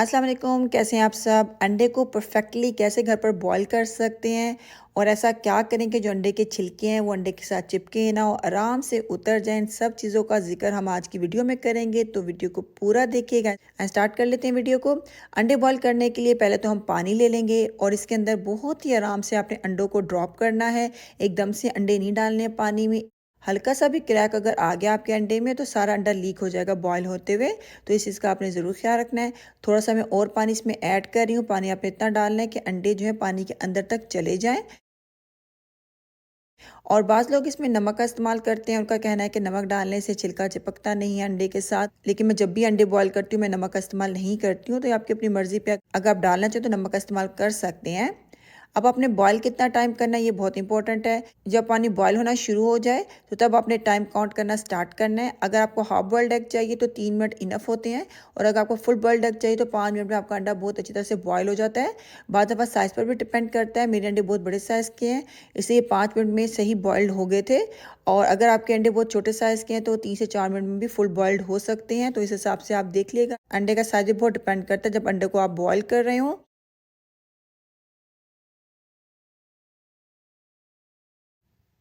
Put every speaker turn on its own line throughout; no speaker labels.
अस्सलाम वालेकुम, कैसे हैं आप सब। अंडे को परफेक्टली कैसे घर पर बॉईल कर सकते हैं और ऐसा क्या करें कि जो अंडे के छिलके हैं वो अंडे के साथ चिपके ना हो, आराम से उतर जाए। इन सब चीज़ों का जिक्र हम आज की वीडियो में करेंगे, तो वीडियो को पूरा देखिएगा। स्टार्ट कर लेते हैं वीडियो को। अंडे बॉईल करने के लिए पहले तो हम पानी ले लेंगे और इसके अंदर बहुत ही आराम से आपने अंडों को ड्रॉप करना है। एकदम से अंडे नहीं डालने हैं पानी में। हल्का सा भी क्रैक अगर आ गया आपके अंडे में तो सारा अंडा लीक हो जाएगा बॉईल होते हुए। तो इस चीज़ का आपने ज़रूर ख्याल रखना है। थोड़ा सा मैं और पानी इसमें ऐड कर रही हूँ। पानी आपने इतना डालना है कि अंडे जो है पानी के अंदर तक चले जाएं। और बाज़ लोग इसमें नमक का इस्तेमाल करते हैं। उनका कहना है कि नमक डालने से छिलका चिपकता नहीं है अंडे के साथ, लेकिन मैं जब भी अंडे बॉईल करती हूँ मैं नमक का इस्तेमाल नहीं करती हूँ। तो ये आपकी अपनी मर्ज़ी पे, अगर आप डालना चाहें तो नमक का इस्तेमाल कर सकते हैं। अब आपने बॉईल कितना टाइम करना है ये बहुत इंपॉर्टेंट है। जब पानी बॉईल होना शुरू हो जाए तो तब आपने टाइम काउंट करना स्टार्ट करना है। अगर आपको हाफ बॉइल्ड एग चाहिए तो 3 मिनट इनफ होते हैं, और अगर आपको फुल बॉइल्ड एग चाहिए तो 5 मिनट में आपका अंडा बहुत अच्छी तरह से बॉईल हो जाता है। बाद दफ़ा साइज़ पर भी डिपेंड करता है। मेरे अंडे बहुत बड़े साइज़ के हैं, इसलिए 5 मिनट में सही बॉइल्ड हो गए थे। और अगर आपके अंडे बहुत छोटे साइज़ के हैं तो 3 से 4 मिनट में भी फुल बॉइल्ड हो सकते हैं। तो इस हिसाब से आप देख लीजिएगा। अंडे का साइज़ भी बहुत डिपेंड करता है जब अंडे को आप बॉईल कर रहे हो।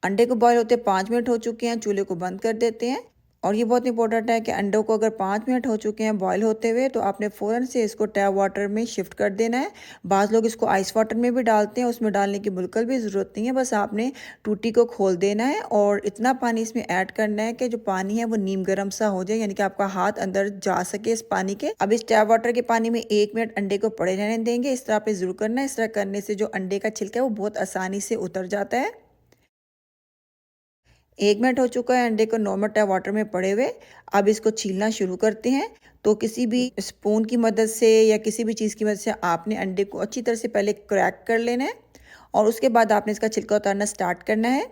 अंडे को बॉयल होते 5 मिनट हो चुके हैं, चूल्हे को बंद कर देते हैं। और ये बहुत इंपॉर्टेंट है कि अंडों को अगर 5 मिनट हो चुके हैं बॉयल होते हुए तो आपने फ़ौरन से इसको टैप वाटर में शिफ्ट कर देना है। बाज़ लोग इसको आइस वाटर में भी डालते हैं, उसमें डालने की बिल्कुल भी ज़रूरत नहीं है। बस आपने टूटी को खोल देना है और इतना पानी इसमें ऐड करना है कि जो पानी है वो नीम गर्म सा हो जाए, यानी कि आपका हाथ अंदर जा सके इस पानी के। अब इस टैप वाटर के पानी में 1 मिनट अंडे को पड़े रहने देंगे। इस तरह आपने ज़रूर करना है। इस तरह करने से जो अंडे का छिलका है वो बहुत आसानी से उतर जाता है। 1 मिनट हो चुका है अंडे को नॉर्मल टैप वाटर में पड़े हुए। अब इसको छीलना शुरू करते हैं। तो किसी भी स्पून की मदद से या किसी भी चीज़ की मदद से आपने अंडे को अच्छी तरह से पहले क्रैक कर लेना है, और उसके बाद आपने इसका छिलका उतारना स्टार्ट करना है।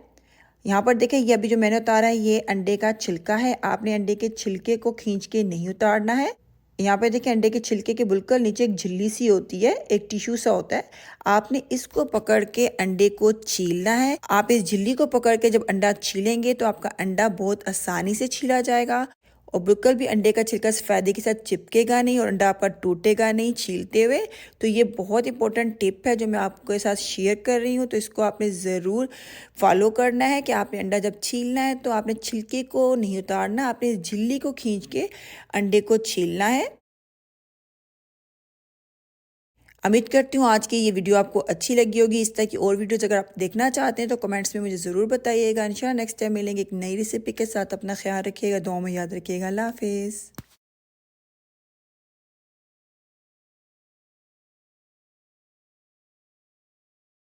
यहाँ पर देखें, ये अभी जो मैंने उतारा है ये अंडे का छिलका है। आपने अंडे के छिलके को खींच के नहीं उतारना है। यहाँ पे देखिए अंडे के छिलके के बिल्कुल नीचे एक झिल्ली सी होती है, एक टिश्यू सा होता है। आपने इसको पकड़ के अंडे को छीलना है। आप इस झिल्ली को पकड़ के जब अंडा छीलेंगे तो आपका अंडा बहुत आसानी से छीला जाएगा, और बिल्कुल भी अंडे का छिलका सफ़ेदी के साथ चिपकेगा नहीं और अंडा आपका टूटेगा नहीं छीलते हुए। तो ये बहुत इंपॉर्टेंट टिप है जो मैं आपके साथ शेयर कर रही हूँ। तो इसको आपने ज़रूर फॉलो करना है कि आपने अंडा जब छीलना है तो आपने छिलके को नहीं उतारना, आपने इस झिल्ली को खींच के अंडे को छीलना है। उम्मीद करती हूँ आज की ये वीडियो आपको अच्छी लगी होगी। इस तरह की और वीडियोज़ अगर आप देखना चाहते हैं तो कमेंट्स में मुझे ज़रूर बताइएगा। इंशाल्लाह नेक्स्ट टाइम मिलेंगे एक नई रेसिपी के साथ। अपना ख्याल रखिएगा, दुआ में याद रखिएगा। अल्लाह हाफ़िज़।